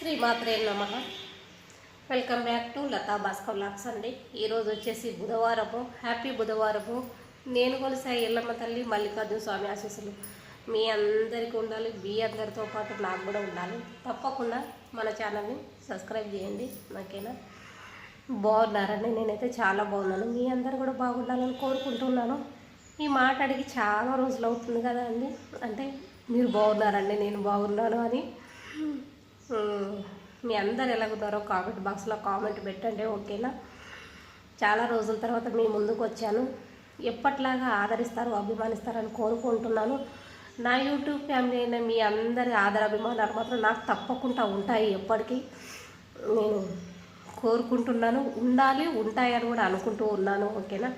శ్రీమాత్రే నమః. Welcome back to Latha Bhaskar vlogs అండి. ఈరోజు వచ్చేసి బుధవారము. హ్యాపీ బుధవారము. నేను కొలిసాయి ఎల్లమ్మ తల్లి మల్లికార్జున స్వామి ఆశీస్సులు మీ అందరికీ ఉండాలి, మీ అందరితో పాటు నాకు కూడా ఉండాలి. తప్పకుండా మన ఛానల్ని సబ్స్క్రైబ్ చేయండి. ఓకేనా? బాగున్నారండి? నేనైతే చాలా బాగున్నాను. మీ అందరు కూడా బాగుండాలని కోరుకుంటున్నాను. ఈ మాట అడిగి చాలా రోజులు అవుతుంది కదా అండి. అంటే మీరు బాగున్నారండి, నేను బాగున్నాను అని. మీ అందరు ఎలాగున్నారో కామెంట్ బాక్స్లో కామెంట్ పెట్టండి. ఓకేనా? చాలా రోజుల తర్వాత మీ ముందుకు వచ్చాను. ఎప్పట్లాగా ఆదరిస్తారు, అభిమానిస్తారని కోరుకుంటున్నాను. నా యూట్యూబ్ ఫ్యామిలీ అయిన మీ అందరి అభిమానాలు మాత్రం నాకు తప్పకుండా ఉంటాయి. ఎప్పటికీ నేను కోరుకుంటున్నాను, ఉండాలి, ఉంటాయని కూడా అనుకుంటూ ఉన్నాను. ఓకేనా?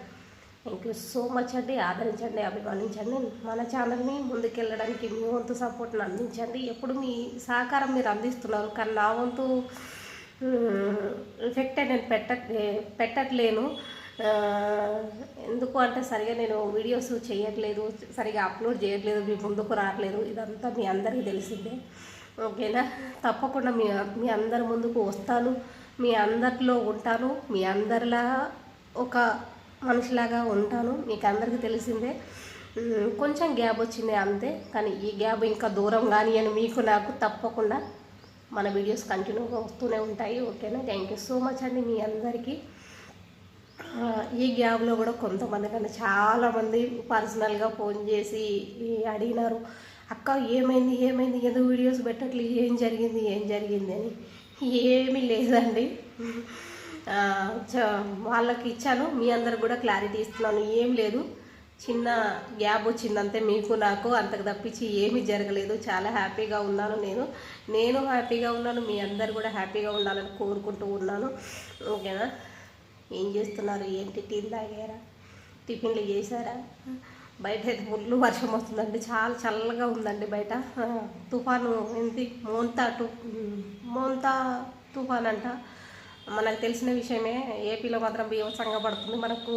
థ్యాంక్ యూ సో మచ్ అండి. ఆదరించండి, అభిమానించండి. మన ఛానల్ని ముందుకెళ్ళడానికి మీ వంతు సపోర్ట్ని అందించండి. ఎప్పుడు మీ సహకారం మీరు అందిస్తున్నారు, కానీ నా వంతు ఎఫెక్టే నేను పెట్టట్లేను. ఎందుకు అంటే సరిగా నేను వీడియోస్ చేయట్లేదు, సరిగా అప్లోడ్ చేయట్లేదు, మీ ముందుకు రావట్లేదు. ఇదంతా మీ అందరికీ తెలిసిందే. ఓకేనా? తప్పకుండా మీ అందరి ముందుకు వస్తాను, మీ అందరిలో ఉంటాను, మీ అందరిలా ఒక మనిషిలాగా ఉంటాను. మీకు అందరికీ తెలిసిందే. కొంచెం గ్యాప్ వచ్చింది అంతే, కానీ ఈ గ్యాప్ ఇంకా దూరం కానీ అని మీకు నాకు తప్పకుండా మన వీడియోస్ కంటిన్యూగా వస్తూనే ఉంటాయి. ఓకేనా? థ్యాంక్ యూ సో మచ్ అండి మీ అందరికీ. ఈ గ్యాప్లో కూడా కొంతమంది కానీ చాలామంది పర్సనల్గా ఫోన్ చేసి అడిగినారు, అక్క ఏమైంది ఎందుకు వీడియోస్ పెట్టట్లేదు, ఏం జరిగింది అని. ఏమీ లేదండి, వాళ్ళకి ఇచ్చాను. మీ అందరు కూడా క్లారిటీ ఇస్తున్నాను. ఏం లేదు, చిన్న గ్యాప్ వచ్చిందంతే మీకు నాకు, అంతకు తప్పించి ఏమీ జరగలేదు. చాలా హ్యాపీగా ఉన్నాను. నేను హ్యాపీగా ఉన్నాను, మీ అందరు కూడా హ్యాపీగా ఉండాలని కోరుకుంటూ ఉన్నాను. ఓకేనా? ఏం చేస్తున్నారు, ఏంటి? టీలు తాగారా, టిఫిన్లు చేశారా? బయట అయితే ఫుల్ వర్షం వస్తుందండి, చాలా చల్లగా ఉందండి బయట. తుఫాను ఏంటి, మోంతా తుఫాన్ అంట. మనకు తెలిసిన విషయమే. ఏపీలో మాత్రం బీభత్సంగా పడుతుంది. మనకు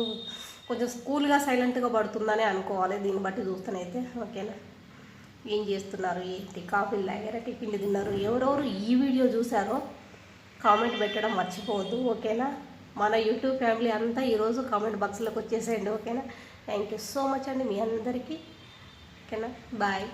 కొంచెం కూల్గా సైలెంట్గా పడుతుందని అనుకోవాలి దీన్ని బట్టి చూస్తేనైతే. ఓకేనా? ఏం చేస్తున్నారు, ఏంటి? కాఫీలు తాగారా, టిఫిన్లు తిన్నారు? ఎవరెవరు ఈ వీడియో చూసారో కామెంట్ పెట్టడం మర్చిపోవద్దు. ఓకేనా? మన యూట్యూబ్ ఫ్యామిలీ అంతా ఈరోజు కామెంట్ బాక్స్లోకి వచ్చేసేయండి. ఓకేనా? థ్యాంక్ యూ సో మచ్ అండి మీ అందరికీ. ఓకేనా? బాయ్.